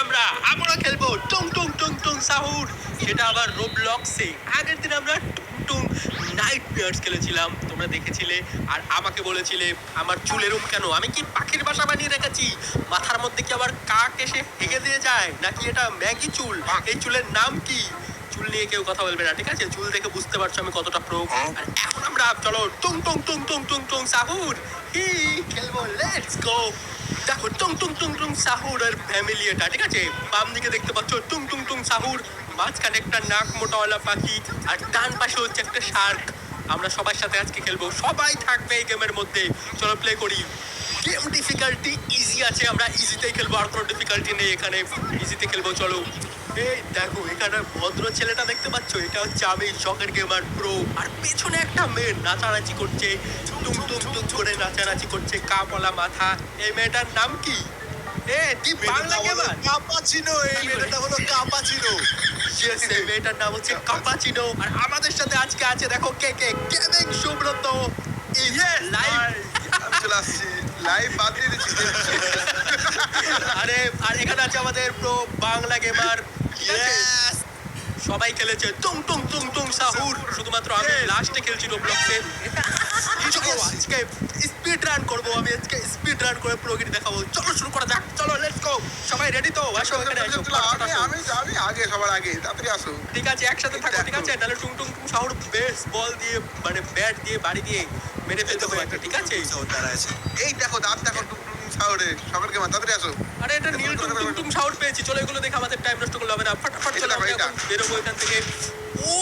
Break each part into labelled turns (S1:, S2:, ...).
S1: আমরা আবারও খেলবো টুং টুং টুং টুং সাহুর, সেটা আবার রোবলক্সে। আগের দিন আমরা টুং টুং নাইট মেয়ার্স খেলেছিলাম, তোমরা দেখেছিলে। আর আমাকে বলেছিলে আমার চুল এরম কেন, আমি কি পাখির বাসা বানিয়ে রেখেছি? মাথার মধ্যে কি আবার কাক এসে হেগে দিয়ে যায় নাকি? এটা ম্যাগি চুল। এই চুলের নাম কি? চুল নিয়ে কেউ কথা বলবে না, ঠিক আছে? চুল দেখে বুঝতে পারছো আমি কতটা প্রো। আর এখন আমরা চলো টুং টুং টুং টুং টুং টুং সাহুর হি খেলবো, লেটস গো। দেখো টুং টুং টুং টুং সাহুর আর ফ্যামিলি এটা, ঠিক আছে? বাম দিকে দেখতে পাচ্ছ টুং টুং টুং সাহুর, মাঝখানে একটা নাক মোটাওয়ালা পাখি, আর ডান পাশে হচ্ছে একটা শার্ক। আমরা সবার সাথে আজকে খেলবো, সবাই থাকবে এই গেমের মধ্যে। চলো প্লে করি। গেম ডিফিকাল্টি ইজি আছে, আমরা ইজিতেই খেলবো, আর কোনো ডিফিকাল্টি নেই এখানে। ইজিতে খেলবো চলো। এই দেখো এখানে ভদ্র ছেলেটা দেখতে পাচ্ছ, এটা হচ্ছে আমি, শখের গেমার প্রো। আর পেছনে একটা মেয়ে নাচানাচি করছে, টুং টুং টুং করে নাচানাচি করছে, কাপলা মাথা। এই মেয়েটার নাম কি? এ তুই বাংলা গেমার?
S2: কাপাচিনো, এই মেয়েটা হলো কাপাচিনো।
S1: Yes, এই মেয়েটার নাম হচ্ছে কাপাচিনো। আর আমাদের সাথে আজকে আছে দেখো কে কে, গেমিং সুব্রত লাইভ।
S2: আমি চলে আসছি, লাইভ বাদ দিয়ে দিচ্ছি।
S1: আরে আর এখানে আছে আমাদের প্রো বাংলা গেমার।
S2: Yes!
S1: সবাই খেলেছে টুং টুং টুং টুং সাহুর, শুধুমাত্র আমি লাস্টে খেলছি রোবলক্সে। আজকে স্পিড রান করবো, আমি আজকে স্পিড রান করে প্রোগিরি দেখাবো। চলো শুরু করা যাক, চলো লেটস গো। সবাই রেডি তো? আসো এখানে আসো, ফটাফট আসো।
S2: আমি আগে, সবার আগে, তাড়াতাড়ি আসো।
S1: ঠিক আছে একসাথে থাকো, ঠিক আছে? নাহলে টুং টুং টুং সাহুর বেস বল দিয়ে মানে ব্যাট দিয়ে বাড়ি দিয়ে মেরে ফেলতে হবে একটা, ঠিক আছে?
S2: এই দেখো দাঁত দেখো, টুক টুক শহরে সবার গেমা, তাড়াতাড়ি আসো।
S1: আরে এটা নীল টুং টুং টুং সাউন্ড পেয়েছি, চলো এগুলো দেখে আমাদের টাইম নষ্ট করলে হবে না। ফটাফট চলো আমরা এখন বেরোবো এখান থেকে। ও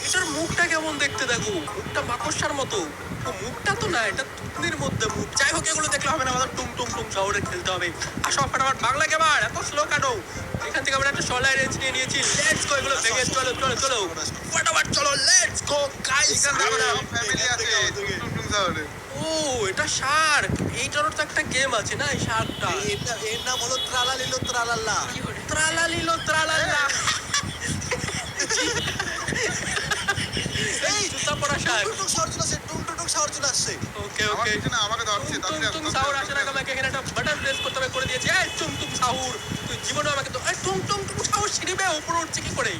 S1: এটার মুখটা কেমন দেখতে, দেখো মুখটা মাকড়সার মতো। ও মুখটা তো না, এটা থুতনির মধ্যে মুখ। যাই হোক এগুলো দেখলে হবে না, আমাদের টুং টুং টুং সাউন্ডে খেলতে হবে। আসো ফটাফট, বাংলা গেমার এত স্লো কেন? এখান থেকে আমরা একটা সলাই রেঞ্জ নিয়ে নিয়েছি, লেটস গো। এগুলো ভেঙে চলো চলো চলো ফটাফট চলো, লেটস গো গাইস। আমরা
S2: ফ্যামিলি আছে টুক টুক টুক শহরে।
S1: ও এটা শার্ক, এইটারও তো একটা গেম আছে না এই শার্কটা?
S2: এর নাম হলো ত্রালালিলো ত্রালাল্লা।
S1: ত্রালালিলো ত্রালাল্লা। এই জুতা পরা শার্ক।
S2: টুক টুক শহর চলে আসছে, টুক টুক শহর চলে আসছে।
S1: ওকে
S2: আমার
S1: ওকে,
S2: পিছনে আমাকে ধরছে,
S1: টুং
S2: তাড়াতাড়ি
S1: টুং
S2: আসো।
S1: সাউর আসে না, আমাকে এখানে একটা বাটন প্রেস করতে হবে, করে দিয়েছে। এই টুং টুং সাউর, তুই জীবনে আমাকে তো এই টুং টুং টুং সাউর সিঁড়ি বেয়ে উপরে উঠছে কি করে?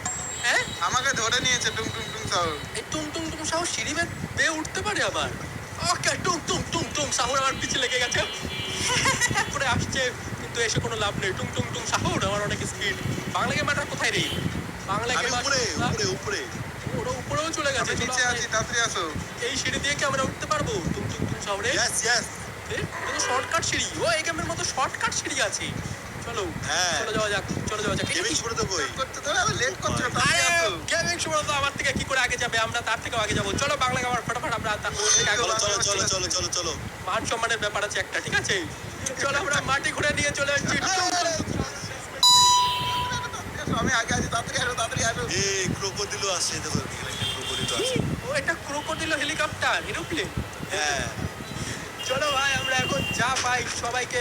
S1: হ্যাঁ
S2: আমাকে ধরে নিয়েছে টুক টুক টুক শহর।
S1: এই টুং টুং টুং সাউর সিঁড়ি বেয়ে উঠতে পারে আবার? ওকে টুং টুং টুং টুং সাউর আমার পিছে লেগে গেছে, করে আসছে, কিন্তু এসে কোনো লাভ নেই। টুং টুং টুং সাউর আমার অনেক স্পিড। বাংলা গেমারটা কোথায় রে? বাংলা
S2: আমি
S1: গেমার
S2: উপরে উপরে উপরে
S1: ওরা উপরেও চলে গেছে।
S2: আমি নিচে আছি, তাড়াতাড়ি আসো।
S1: এই সিঁড়ি দিয়ে কি আমরা উঠতে পারবো টুং টুং টুং সাউরে?
S2: Yes yes.
S1: শর্টকাট সিঁড়ি, ও এই গেমের মতো শর্টকাট সিঁড়ি আছে। চলো
S2: হ্যাঁ।
S1: চলে যাওয়া যাক, চলে যাওয়া যাক।
S2: গেমিং শুরু তো কই করতে তো আমি লেট করতে, তাড়াতাড়ি
S1: আরে
S2: আসো।
S1: গেমিং সুব্রত আমার থেকে কি করে আগে যাবে? আমরা তার থেকেও আগে যাবো। চলো বাংলা গেমার ফটাফট, আমরা তার থেকে আগে
S2: চলো।
S1: মান সম্মানের ব্যাপার আছে একটা, ঠিক আছে? চলো আমরা মাটি ঘুরে নিয়ে চলে আসছি।
S2: আমি আগে আছি, তাড়াতাড়ি আসো।
S3: এই ক্রোকোডিলও আসে, দেখো এখানে একটা ক্রোকোডিল আছে।
S1: ও এটা ক্রোকোডিল হেলিকপ্টার, এরোপ্লেন।
S3: হ্যাঁ,
S1: চলো ভাই আমরা এখন যা পাই সবাইকে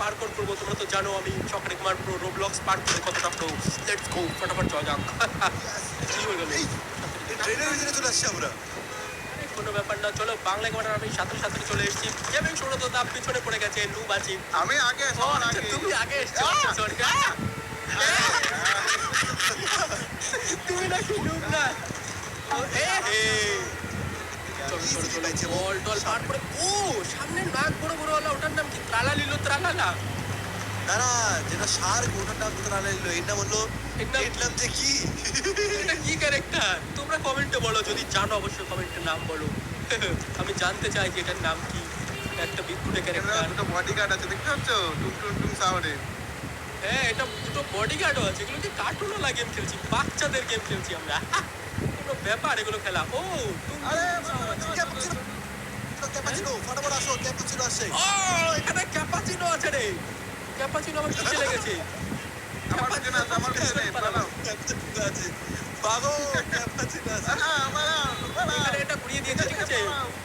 S1: পার করবো। তোমরা তো জানো আমি শখের গেমার প্রো, রোবলক্স পার করে কতটা প্রো। লেটস গো ফটাফট যাওয়া যাক। কি হয়ে গেল?
S2: এই ট্রেনের ভিতরে চলে আসছি আমরা।
S1: কোনো ব্যাপার না, চলো বাংলা গেমার আমি সাথে সাথে চলে এসেছি। গেমিং সুব্রত দা পিছনে পড়ে গেছে, নুব আছি।
S2: আমি আগে,
S1: ও
S2: সবার
S1: আচ্ছা,
S2: আগে।
S1: তুমি আগে এসছো, সরি। তুমি নাকি নুব না? ও, চলো, বল টল পার করে। ও সামনে নাক বড় বড় ওলা, ওটার নাম কি? ত্রালালিলো ত্রালালা।
S3: দাঁড়া, যেটা শার্ক ওটার নাম তো দাঁড়া নিল, এর নাম হলো
S1: এর নাম-
S3: এর নাম যে কি?
S1: এটা কি ক্যারেক্টার? তোমরা কমেন্টে বলো, যদি জানো অবশ্যই কমেন্টে নাম বলো। আমি জানতে চাই যে এটার নাম কি। এটা একটা বিদ্যুতের
S2: এখানে
S1: ক্যারেক্টার।
S2: দুটো বডিগার্ড আছে, দেখতে পাচ্ছ? টুক টুক টুক শহরে।
S1: হ্যাঁ এটা দুটো বডিগার্ডও আছে। এগুলো কি কার্টুন ওলা গেম খেলছি? বাচ্চাদের গেম খেলছি আমরা। কোনো ব্যাপার এগুলো খেলা? ও
S2: আরে
S3: ক্যাপাচিনো, ফটাফট আসো, ক্যাপাচিনো আসছে।
S1: ও এখানে ক্যাপাচিনো আছে রে। ক্যাপাচিনো আমার পিছে লেগেছে।
S2: আমার পিছনে আছে, আমার পিছনে পালাও।
S3: ক্যাপাচিনো আছে, পাগল, ক্যাপাচিনো আছে।
S1: এখানে এটা ঘুরিয়ে দিয়েছে, ঠিক আছে?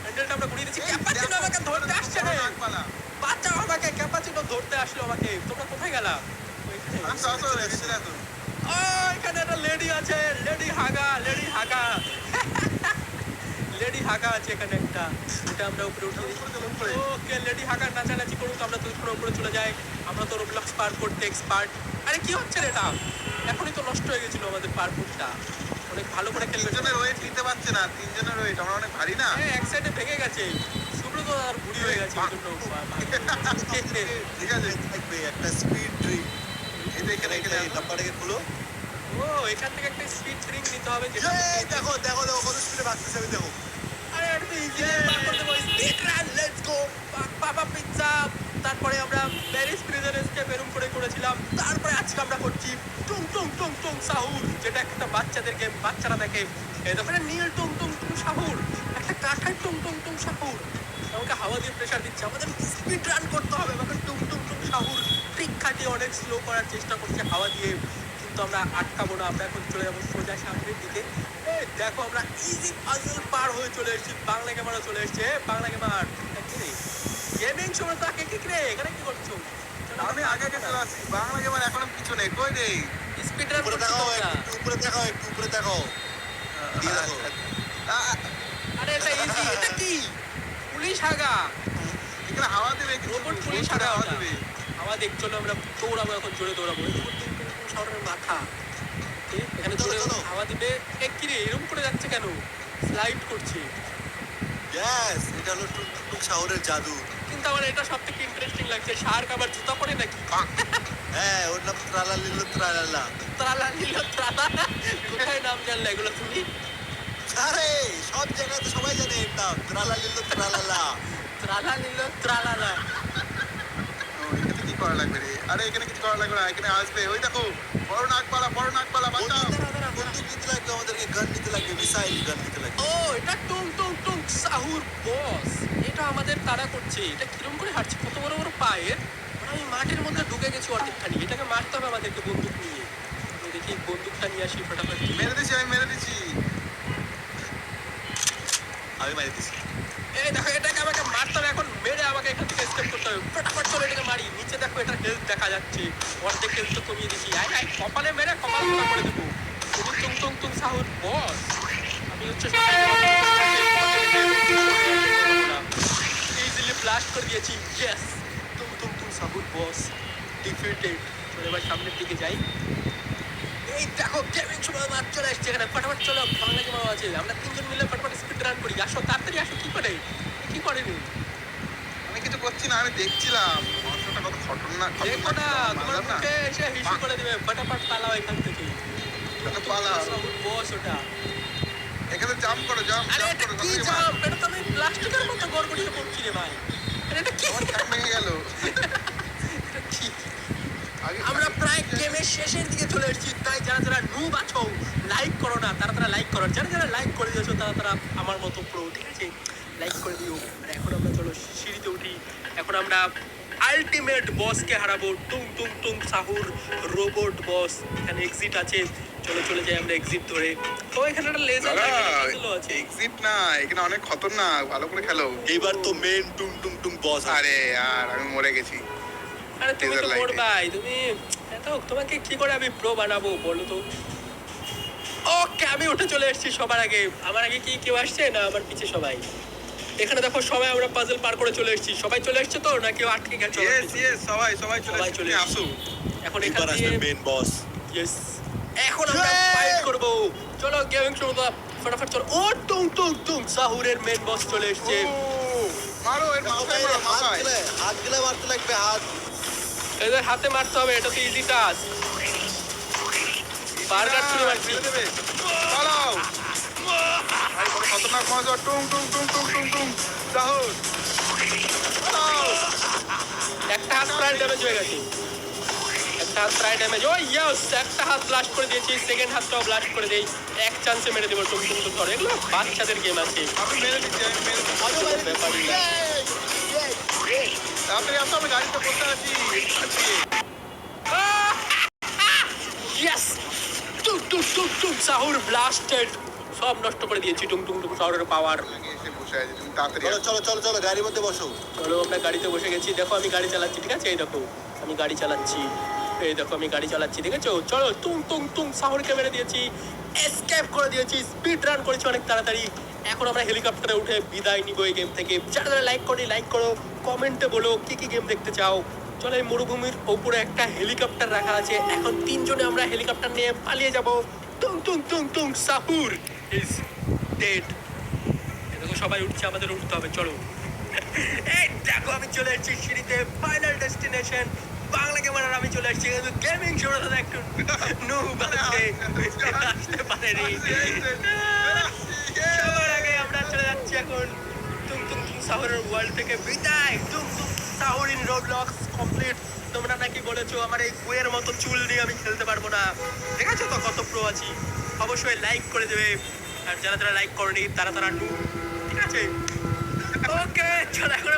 S1: হ্যান্ডেলটা আমরা ঘুরিয়ে দিয়েছি। ক্যাপাচিনো আমাকে ধরতে আসছে রে। বাঁচাও আমাকে, ক্যাপাচিনো ধরতে আসলো আমাকে। তোমরা কোথায় গেলা? ওইখানে। ও এখানে একটা লেডি আছে, লেডি হাগা। লেডি হাগা আছে এখানে একটা, এটা আমরা উপরে উঠে ওকে লেডি হাগা নাচানাচি করুক, আমরা তো উপরে চলে যাই। আমরা তো রোবলক্স পার করতে এক্সপার্ট। আরে কি হচ্ছে রে এটা? এখনই তো নষ্ট হয়ে গেছিল আমাদের পারকুটটা, অনেক ভালো করে খেলবে।
S2: তিনজনের ওয়েট নিতে পারছে না, তিনজনের ওয়েট আমরা অনেক ভারী না।
S1: হ্যাঁ, এক সাইডে ভেঙে গেছে, সুব্রত আর বুড়ি হয়ে গেছে এই জন্য।
S2: ঠিক আছে,
S3: থাকবে একটা স্পিড ড্রিঙ্ক।
S2: এই যে এখানে এখানে
S3: এই ডাব্বাটাকে খুলো।
S1: ও এখান থেকে একটা স্পিড ড্রিঙ্ক নিতে হবে যেটা
S3: দেখো দেখো দেখো কত স্পিডে ভাগতেছে আমি দেখো।
S1: আরে এটা তো ইজি পার করে দেবো। Speed run, let's go. Papa pizza. তারপরে আমরা প্যারিস প্রিজন এসকেপ এরকম করে করেছিলাম। তারপরে আজকে আমরা করছি টুং টুং টুং টুং সাহুর, যেটা একটা বাচ্চাদের গেম, বাচ্চারা দেখে। এই দেখো এটা নীল টুং টুং টুং সাহুর, একটা কাঠের টুং টুং টুং সাহুর। আমাকে হাওয়া দিয়ে প্রেশার দিচ্ছে, আমাদের স্পিড রান করতে হবে। আমাকে টুং টুং টুং সাহুর ট্রিক খাটিয়ে অনেক স্লো করার চেষ্টা করছে হাওয়া দিয়ে, কিন্তু আমরা আটকাবো না। আমরা এখন চলে যাবো সোজা সামনের দিকে। এই দেখো আমরা ইজি পাজল পার হয়ে চলে এসেছি, বাংলা গেমারও চলে এসেছে। বাংলা গেমার গেমিং সময় তাকে কি রে, এখানে কি করছো?
S2: আমি আগে গেছে আছি, বাংলা গেমার এখনো কিছু নেই, কই নেই।
S1: স্পিড রান
S3: উপরে
S1: করছো
S3: দেখাও,
S1: তোমরা?
S3: একটু উপরে দেখাও, একটু উপরে দেখাও। দিয়ে দেখো।
S1: আরে এটা ইজি, এটা কি পুলিশ হাগা?
S2: এখানে হাওয়া দেবে,
S1: রোবট পুলিশ হাগা
S2: হাওয়া
S1: ওটা।
S2: দেবে।
S1: হাওয়া দেখ, চলো আমরা দৌড়াবো, এখন জোরে দৌড়াবো। শহরের মাথা এখানে জোরে হাওয়া দিবে। এক কিরে এরকম করে যাচ্ছে কেন? স্লাইড করছে।
S3: ইয়েস, এটা হলো টুকটুক শহরের জাদু।
S1: কিন্তু আমার এটা সব থেকে ইন্টারেস্টিং লাগছে, শার্ক আবার জুতা পরে নাকি?
S3: হ্যাঁ, ওর নাম ত্রালা লিল্লো ত্রালালা।
S1: ত্রালা নিল ত্রালা। কোথায় নাম জানলে এগুলো তুমি?
S3: আরে সব জায়গায় তো সবাই জানে এর নাম, ত্রালা লিল্লো ত্রালালা।
S1: ত্রালা নিল ত্রালালা।
S2: ও, এখানে কি করা লাগবে রে? আরে এখানে কিছু করা লাগবে না, এখানে আসবে। ওই দেখো বড় নাকপালা, বড় নাকপালা, বাঁচাও।
S3: বন্দুক নিতে লাগবে আমাদেরকে, গান নিতে লাগবে, মিসাইল গান নিতে লাগবে।
S1: ও এটা টুং টুং টুং সাহুর বস, এটা আমাদের তাড়া করছে। এটা কিরম করে হাঁটছে, কত বড় বড় পায়ের। আমি মাটির মধ্যে ঢুকে গেছি অর্ধেকখানি, এটাকে মারতে হবে আমাদেরকে বন্দুক নিয়ে। আমি দেখি বন্দুকটা নিয়ে আসি ফটাফট।
S2: মেরে দিছি, আমি মেরে দিছি।
S3: আমি মারি দিছি।
S1: এই দেখো এটাকে আমাকে মারতে হবে এখন, মেরে আমাকে এখান থেকে এসকেপ করতে হবে। ফটাফট চলে এটাকে মারি। নিচে দেখো এটা হেলথ দেখা যাচ্ছে, অর্ধেক হেলথ তো কমিয়ে দিচ্ছি। আই আই কপালে মেরে কপাল মোটা করে দেবো। তুমি টুং টুং টুং সাহুর বস। আমি হচ্ছে ইজিলি ব্লাস্ট করে দিয়েছি। ইয়েস, টুং টুং টুং সাহুর বস ডিফিটেড। চলে এবার সামনের দিকে যাই। এই দেখো গেমিং সময় মার চলে আসছে এখানে। ফটাফট চলো, বাংলা গেমার আছে। আমরা তিনজন মিলে ফটাফট স্পিড রান করি। আসো তাড়াতাড়ি আসো। কি করে কি করেনি?
S2: আমি কিছু করছি না, আমি দেখছিলাম মানুষটা কত খতরনাক।
S1: দেখো না, তোমার মুখে এসে হিসু করে দিবে। ফটাফট পালাও এখান থেকে।
S2: পালাও।
S1: বস ওটা।
S2: এখানে জাম্প করো, জাম্প
S1: আরে
S2: জাম্প
S1: এটা
S2: করো।
S1: কি জাম্প? এটা তো আমি প্লাস্টিকের মতো গড়গড়িয়ে পড়ছি রে ভাই। আরে এটা কি?
S2: আমার ঠ্যাং ভেঙে গেল।
S1: এটা কি?
S2: আগে
S1: আমরা প্রায় গেমের শেষের দিকে চলে এসেছি, তাই যারা যারা নুব আছো লাইক করো না, তারা লাইক করো। যারা যারা লাইক করে দিয়েছো তারা আমার মতো প্রো, ঠিক আছে? লাইক করে দিও। আর এখন আমরা চলো সিঁড়িতে উঠি। এখন আমরা আলটিমেট বসকে হারাবো, টুং টুং টুং সাহুর রোবট বস। এখানে এক্সিট আছে, চলো চলে যাই আমরা এক্সিট ধরে। ও এখানে একটা লেজার আছে।
S2: এক্সিট না, এখানে অনেক খতরনাক, ভালো করে খেলো।
S3: এইবার তো মেন টুং টুং টুং বস।
S2: আরে আর আমি মরে গেছি।
S1: আরে তুমি তো
S2: laser light
S1: মোর
S2: এ।
S1: ভাই, তুমি এত তোমাকে কি করে আমি প্রো বানাবো বলো তো? ওকে আমি উঠে চলে এসেছি সবার আগে। আমার আগে কি কেউ আসছে না আমার পিছে সবাই? এখানে দেখো সবাই আমরা পাজল পার করে চলে এসেছি। সবাই চলে এসেছে তো, না কেউ আটকে গেছে?
S2: ইয়েস ইয়েস, সবাই সবাই
S1: সবাই
S2: চলে
S1: চলে
S2: আসো।
S1: এখন এখান
S3: এবার আসবে
S1: দিয়ে
S3: মেন বস।
S1: ইয়েস, এখন আমরা ফাইট করব। চলো গেমিং শুরু করো, ফটাফট চলো। ও টুং টুং টুং সাহুরের মেন বস চলে এসেছে।
S2: ও, মারো এর মাথায়, মারো মাথায়।
S3: হাত দিলে মারতে লাগবে, হাত।
S1: এদের হাতে মারতে হবে, এটা তো ইজি টাস্ক। বার্গার ছুঁড়ে মারছি।
S2: মেরে দেবে। পালাও। ভাই বড় খতরনাক মজা। টুং টুং টুং টুং টুং টুং সাহুর। পালাও।
S1: একটা হাত প্রায় ড্যামেজ হয়ে গেছে। একটা হাত প্রায় ড্যামেজ। ও ইয়েস, একটা হাত ব্লাস্ট করে দিয়েছি, সেকেন্ড হাতটাও ব্লাস্ট করে দেই। এক চান্সে মেরে দেবো টুং টুং টুং করে। এগুলো বাচ্চাদের গেম আছে।
S2: আমি মেরে দিচ্ছি, আমি মেরে দিচ্ছি।
S1: ব্যাপারই না।
S2: তাড়াতাড়ি আসো, আমি গাড়িতে বসে আছি।
S1: ইয়েস, টুং টুং টুং টুং সাহুর ব্লাস্টেড। সব নষ্ট করে দিয়েছি টুং টুং টুং সাহুরের পাওয়ার।
S2: আমি এসে বসে আছি, তুমি তাড়াতাড়ি
S3: চলো
S2: আসো।
S3: চলো চলো চলো, গাড়ির মধ্যে বসো।
S1: চলো আমরা গাড়িতে বসে গেছি। দেখো আমি গাড়ি চালাচ্ছি, ঠিক আছে? এই দেখো আমি গাড়ি চালাচ্ছি। এই দেখো আমি গাড়ি চালাচ্ছি, দেখেছো? চলো টুং টুং টুং সাহুরকে মেরে দিয়েছি, এসকেপ করে দিয়েছি, স্পিড রান করেছি অনেক তাড়াতাড়ি। এখন আমরা হেলিকপ্টারে উঠে বিদায় নিব এই গেম থেকে। যারা যারা লাইক করি লাইক করো, কমেন্টে বলো কি কি গেম দেখতে চাও। চলো এই মরুভূমির ওপরে একটা হেলিকপ্টার রাখা আছে, এখন তিনজনে আমরা হেলিকপ্টার নিয়ে পালিয়ে যাব। টুং টুং টুং টুং সাহুর ইজ ডেড। দেখো সবাই উঠছে, আমাদের উঠতে হবে, চলো। এই দেখো আমি চলে এসেছি সিঁড়িতে, ফাইনাল ডেস্টিনেশন বাংলা গেমার। আমি চলে এসেছি কিন্তু গেমিং শোটা তো একটু নো বাজে আসতে পারেনি। সবার আগে আমরা চলে যাচ্ছি এখন তুম তুম তুম সাহরের ওয়ার্ল্ড থেকে বিদায়। তুম তুম সাহর ইন রোবলক্স কমপ্লিট। তোমরা নাকি বলেছো আমার এই কুয়ের মতো চুল নিয়ে আমি খেলতে পারবো না, দেখেছো তো কত প্রো আছি। অবশ্যই লাইক করে দেবে, আর যারা যারা লাইক করেনি তারা তারা নু, ঠিক আছে? ওকে চলো এখন আমরা